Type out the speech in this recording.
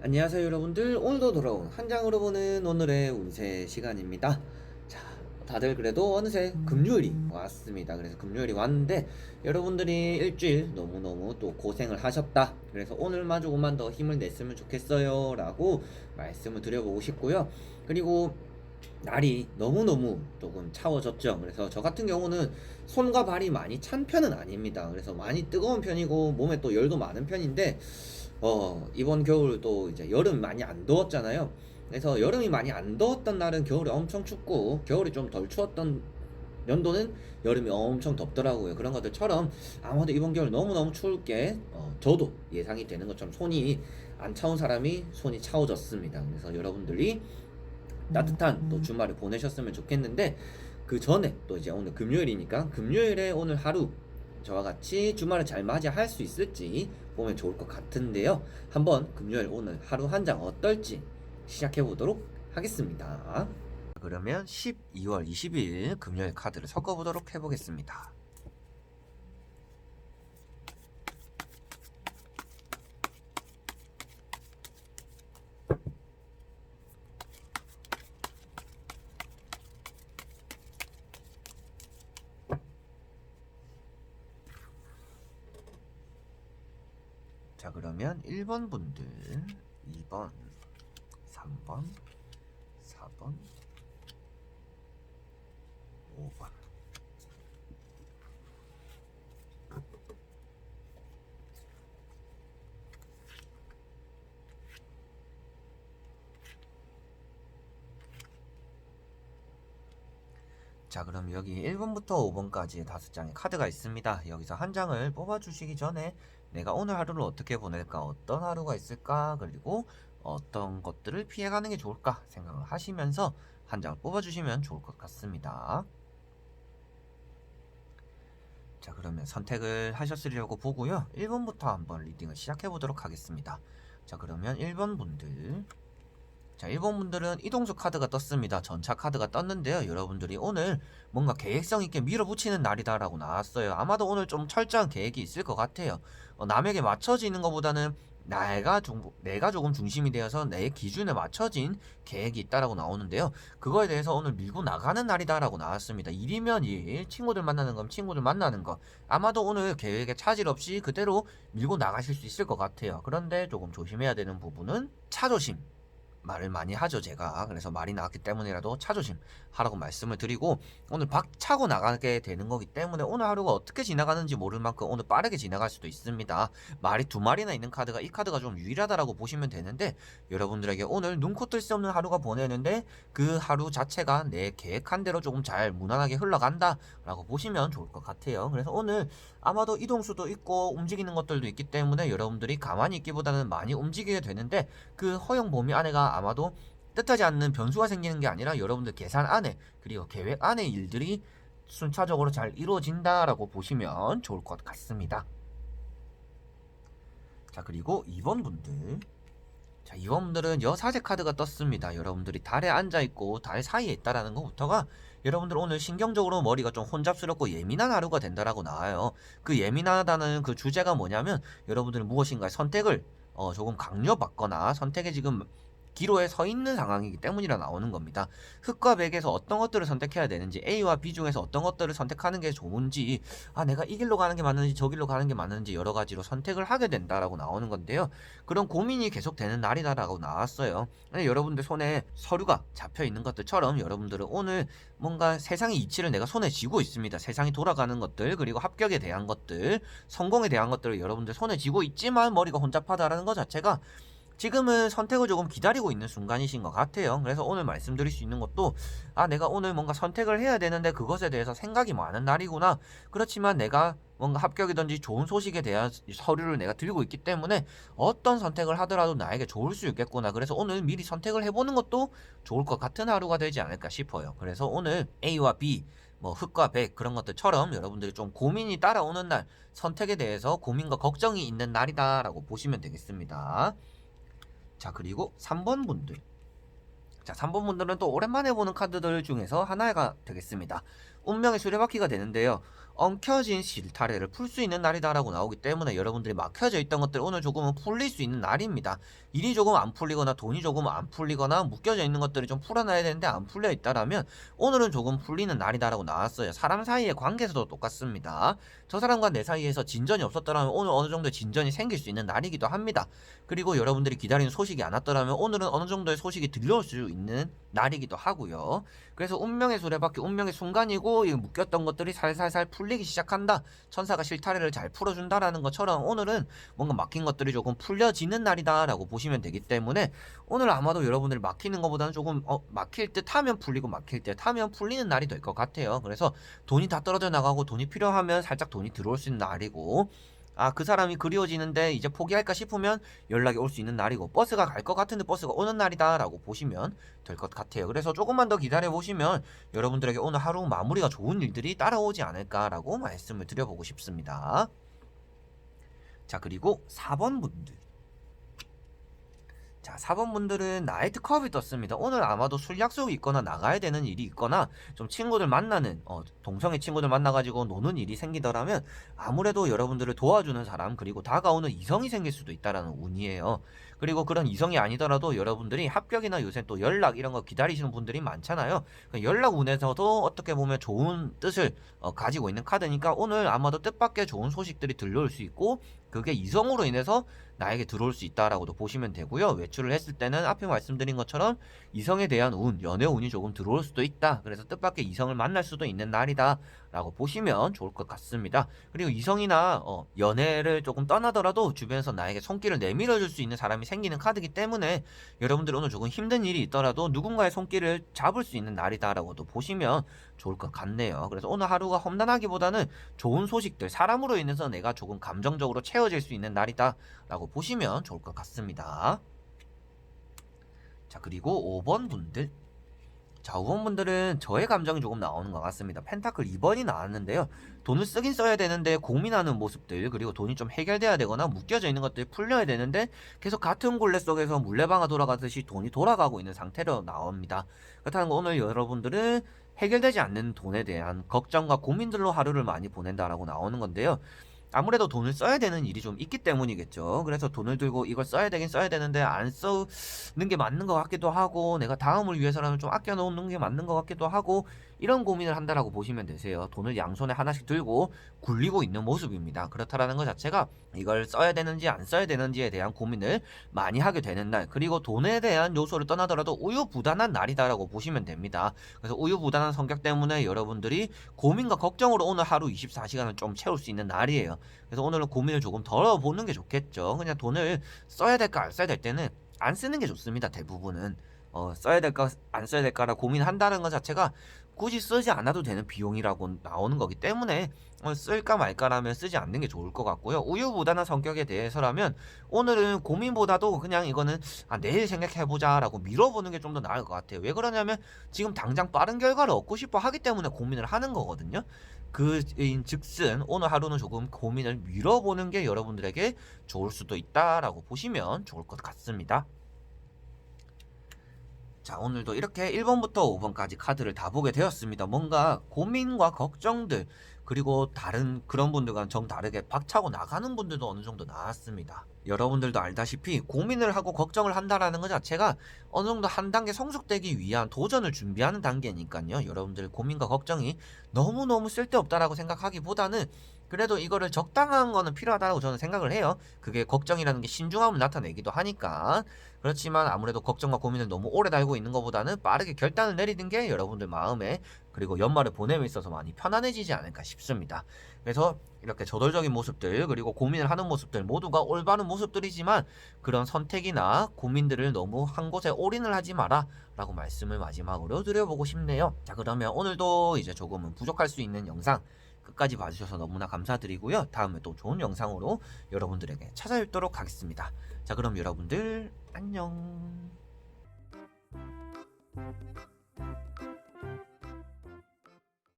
안녕하세요 여러분들, 오늘도 돌아온 한 장으로 보는 오늘의 운세 시간입니다. 자, 다들 그래도 어느새 금요일이 왔습니다. 그래서 금요일이 왔는데 여러분들이 일주일 너무너무 또 고생을 하셨다, 그래서 오늘만 조금만 더 힘을 냈으면 좋겠어요 라고 말씀을 드려보고 싶고요. 그리고 날이 너무너무 조금 차워졌죠. 그래서 저 같은 경우는 손과 발이 많이 찬 편은 아닙니다. 그래서 많이 뜨거운 편이고 몸에 또 열도 많은 편인데 이번 겨울 또 이제 여름 많이 안 더웠잖아요. 그래서 여름이 많이 안 더웠던 날은 겨울이 엄청 춥고, 겨울이 좀 덜 추웠던 연도는 여름이 엄청 덥더라고요. 그런 것들처럼 아마도 이번 겨울 너무너무 추울 게 저도 예상이 되는 것처럼 손이 안 차운 사람이 손이 차워졌습니다. 그래서 여러분들이 따뜻한 또 주말을 보내셨으면 좋겠는데, 그 전에 또 이제 오늘 금요일이니까 금요일에 오늘 하루 저와 같이 주말을 잘 맞이할 수 있을지 보면 좋을 것 같은데요. 한번 금요일 오늘 하루 한 장 어떨지 시작해 보도록 하겠습니다. 그러면 12월 20일 금요일 카드를 섞어 보도록 해보겠습니다. 자, 그러면 1번 분들, 2번, 3번, 4번, 5번. 자, 그럼 여기 1번부터 5번까지 5장의 카드가 있습니다. 여기서 한 장을 뽑아주시기 전에 내가 오늘 하루를 어떻게 보낼까, 어떤 하루가 있을까, 그리고 어떤 것들을 피해가는 게 좋을까 생각을 하시면서 한 장을 뽑아주시면 좋을 것 같습니다. 자, 그러면 선택을 하셨으려고 보고요. 1번부터 한번 리딩을 시작해 보도록 하겠습니다. 자, 그러면 1번 분들, 자, 1번 분들은 이동수 카드가 떴습니다. 전차 카드가 떴는데요. 여러분들이 오늘 뭔가 계획성 있게 밀어붙이는 날이다라고 나왔어요. 아마도 오늘 좀 철저한 계획이 있을 것 같아요. 남에게 맞춰지는 것보다는 내가 조금 중심이 되어서 내 기준에 맞춰진 계획이 있다라고 나오는데요. 그거에 대해서 오늘 밀고 나가는 날이다라고 나왔습니다. 일이면 일, 친구들 만나는 건 친구들 만나는 거. 아마도 오늘 계획에 차질 없이 그대로 밀고 나가실 수 있을 것 같아요. 그런데 조금 조심해야 되는 부분은 차조심. 말을 많이 하죠, 제가. 그래서 말이 나왔기 때문이라도 차조심 하라고 말씀을 드리고, 오늘 박차고 나가게 되는 거기 때문에 오늘 하루가 어떻게 지나가는지 모를 만큼 오늘 빠르게 지나갈 수도 있습니다. 말이 두 마리나 있는 카드가, 이 카드가 좀 유일하다라고 보시면 되는데, 여러분들에게 오늘 눈코 뜰 수 없는 하루가 보내는데 그 하루 자체가 내 계획한 대로 조금 잘 무난하게 흘러간다 라고 보시면 좋을 것 같아요. 그래서 오늘 아마도 이동수도 있고 움직이는 것들도 있기 때문에 여러분들이 가만히 있기보다는 많이 움직이게 되는데, 그 허용 범위 안에가 아마도 뜻하지 않는 변수가 생기는 게 아니라 여러분들 계산 안에, 그리고 계획 안에 일들이 순차적으로 잘 이루어진다라고 보시면 좋을 것 같습니다. 자, 그리고 2번 분들, 자, 2번 분들은 여사제 카드가 떴습니다. 여러분들이 달에 앉아있고 달 사이에 있다라는 것부터가 여러분들 오늘 신경적으로 머리가 좀 혼잡스럽고 예민한 하루가 된다라고 나와요. 그 예민하다는 그 주제가 뭐냐면, 여러분들은 무엇인가의 선택을 조금 강요받거나 선택에 지금 기로에 서 있는 상황이기 때문이라 나오는 겁니다. 흑과 백에서 어떤 것들을 선택해야 되는지, A와 B 중에서 어떤 것들을 선택하는 게 좋은지, 내가 이 길로 가는 게 맞는지 저 길로 가는 게 맞는지 여러 가지로 선택을 하게 된다라고 나오는 건데요. 그런 고민이 계속 되는 날이다라고 나왔어요. 여러분들 손에 서류가 잡혀 있는 것들처럼 여러분들은 오늘 뭔가 세상의 이치를 내가 손에 쥐고 있습니다. 세상이 돌아가는 것들, 그리고 합격에 대한 것들, 성공에 대한 것들을 여러분들 손에 쥐고 있지만 머리가 혼잡하다라는 것 자체가 지금은 선택을 조금 기다리고 있는 순간이신 것 같아요. 그래서 오늘 말씀드릴 수 있는 것도, 내가 오늘 뭔가 선택을 해야 되는데 그것에 대해서 생각이 많은 날이구나. 그렇지만 내가 뭔가 합격이든지 좋은 소식에 대한 서류를 내가 들고 있기 때문에 어떤 선택을 하더라도 나에게 좋을 수 있겠구나. 그래서 오늘 미리 선택을 해보는 것도 좋을 것 같은 하루가 되지 않을까 싶어요. 그래서 오늘 A와 B, 흑과 백, 그런 것들처럼 여러분들이 좀 고민이 따라오는 날, 선택에 대해서 고민과 걱정이 있는 날이다라고 보시면 되겠습니다. 자, 그리고 3번 분들. 자, 3번 분들은 또 오랜만에 보는 카드들 중에서 하나가 되겠습니다. 운명의 수레바퀴가 되는데요. 엉켜진 실타래를 풀 수 있는 날이다라고 나오기 때문에 여러분들이 막혀져 있던 것들 오늘 조금은 풀릴 수 있는 날입니다. 일이 조금 안 풀리거나 돈이 조금 안 풀리거나 묶여져 있는 것들이 좀 풀어놔야 되는데 안 풀려 있다라면 오늘은 조금 풀리는 날이다라고 나왔어요. 사람 사이의 관계에서도 똑같습니다. 저 사람과 내 사이에서 진전이 없었더라면 오늘 어느 정도의 진전이 생길 수 있는 날이기도 합니다. 그리고 여러분들이 기다리는 소식이 안 왔더라면 오늘은 어느 정도의 소식이 들려올 수 있는 날이기도 하고요. 그래서 운명의 수레바퀴, 운명의 순간이고 이 묶였던 것들이 살살살 풀리기 시작한다. 천사가 실타래를 잘 풀어준다라는 것처럼 오늘은 뭔가 막힌 것들이 조금 풀려지는 날이다라고 보시면 되기 때문에 오늘 아마도 여러분들이 막히는 것보다는 조금 막힐 듯 하면 풀리고 막힐 듯 하면 풀리는 날이 될 것 같아요. 그래서 돈이 다 떨어져 나가고 돈이 필요하면 살짝 돈이 들어올 수 있는 날이고, 그 사람이 그리워지는데 이제 포기할까 싶으면 연락이 올 수 있는 날이고, 버스가 갈 것 같은데 버스가 오는 날이다 라고 보시면 될 것 같아요. 그래서 조금만 더 기다려 보시면 여러분들에게 오늘 하루 마무리가 좋은 일들이 따라오지 않을까라고 말씀을 드려보고 싶습니다. 자, 그리고 4번 분들. 자, 4번 분들은 나이트컵이 떴습니다. 오늘 아마도 술 약속이 있거나 나가야 되는 일이 있거나 좀 친구들 만나는 동성애 친구들 만나가지고 노는 일이 생기더라면 아무래도 여러분들을 도와주는 사람, 그리고 다가오는 이성이 생길 수도 있다라는 운이에요. 그리고 그런 이성이 아니더라도 여러분들이 합격이나 요새 또 연락 이런 거 기다리시는 분들이 많잖아요. 연락 운에서도 어떻게 보면 좋은 뜻을 가지고 있는 카드니까 오늘 아마도 뜻밖의 좋은 소식들이 들려올 수 있고, 그게 이성으로 인해서 나에게 들어올 수 있다라고도 보시면 되고요. 외출을 했을 때는 앞에 말씀드린 것처럼 이성에 대한 운, 연애 운이 조금 들어올 수도 있다. 그래서 뜻밖의 이성을 만날 수도 있는 날이다 라고 보시면 좋을 것 같습니다. 그리고 이성이나 연애를 조금 떠나더라도 주변에서 나에게 손길을 내밀어 줄 수 있는 사람이 생기는 카드이기 때문에 여러분들 오늘 조금 힘든 일이 있더라도 누군가의 손길을 잡을 수 있는 날이다 라고도 보시면 좋을 것 같네요. 그래서 오늘 하루가 험난하기보다는 좋은 소식들, 사람으로 인해서 내가 조금 감정적으로 채워질 수 있는 날이다 라고 보시면 좋을 것 같습니다. 자, 그리고 5번 분들. 자, 5번 분들은 저의 감정이 조금 나오는 것 같습니다. 펜타클 2번이 나왔는데요. 돈을 쓰긴 써야 되는데 고민하는 모습들, 그리고 돈이 좀 해결돼야 되거나 묶여져 있는 것들이 풀려야 되는데 계속 같은 곤래 속에서 물레방아 돌아가듯이 돈이 돌아가고 있는 상태로 나옵니다. 그렇다는 거 오늘 여러분들은 해결되지 않는 돈에 대한 걱정과 고민들로 하루를 많이 보낸다라고 나오는 건데요. 아무래도 돈을 써야 되는 일이 좀 있기 때문이겠죠. 그래서 돈을 들고 이걸 써야 되긴 써야 되는데 안 쓰는 게 맞는 것 같기도 하고, 내가 다음을 위해서라면 좀 아껴 놓는 게 맞는 것 같기도 하고, 이런 고민을 한다라고 보시면 되세요. 돈을 양손에 하나씩 들고 굴리고 있는 모습입니다. 그렇다라는 것 자체가 이걸 써야 되는지 안 써야 되는지에 대한 고민을 많이 하게 되는 날, 그리고 돈에 대한 요소를 떠나더라도 우유부단한 날이다라고 보시면 됩니다. 그래서 우유부단한 성격 때문에 여러분들이 고민과 걱정으로 오늘 하루 24시간을 좀 채울 수 있는 날이에요. 그래서 오늘은 고민을 조금 덜어보는 게 좋겠죠. 그냥 돈을 써야 될까 안 써야 될 때는 안 쓰는 게 좋습니다. 대부분은 써야 될까 안 써야 될까라 고민한다는 것 자체가 굳이 쓰지 않아도 되는 비용이라고 나오는 거기 때문에 쓸까 말까라면 쓰지 않는 게 좋을 것 같고요. 우유부단한 성격에 대해서라면 오늘은 고민보다도 그냥 이거는 내일 생각해보자 라고 밀어보는 게 좀 더 나을 것 같아요. 왜 그러냐면 지금 당장 빠른 결과를 얻고 싶어 하기 때문에 고민을 하는 거거든요. 그인즉슨 오늘 하루는 조금 고민을 밀어보는 게 여러분들에게 좋을 수도 있다라고 보시면 좋을 것 같습니다. 자, 오늘도 이렇게 1번부터 5번까지 카드를 다 보게 되었습니다. 뭔가 고민과 걱정들, 그리고 다른 그런 분들과는 정 다르게 박차고 나가는 분들도 어느 정도 나왔습니다. 여러분들도 알다시피 고민을 하고 걱정을 한다라는 것 자체가 어느 정도 한 단계 성숙되기 위한 도전을 준비하는 단계니까요. 여러분들 고민과 걱정이 너무너무 쓸데없다라고 생각하기보다는 그래도 이거를 적당한 거는 필요하다고 저는 생각을 해요. 그게 걱정이라는 게 신중함을 나타내기도 하니까. 그렇지만 아무래도 걱정과 고민을 너무 오래 달고 있는 것보다는 빠르게 결단을 내리는 게 여러분들 마음에, 그리고 연말을 보냄에 있어서 많이 편안해지지 않을까 싶습니다. 그래서 이렇게 저돌적인 모습들, 그리고 고민을 하는 모습들 모두가 올바른 모습들이지만 그런 선택이나 고민들을 너무 한 곳에 올인을 하지 마라 라고 말씀을 마지막으로 드려보고 싶네요. 자, 그러면 오늘도 이제 조금은 부족할 수 있는 영상 끝까지 봐주셔서 너무나 감사드리고요. 다음에 또 좋은 영상으로 여러분들에게 찾아뵙도록 하겠습니다. 자, 그럼 여러분들 안녕.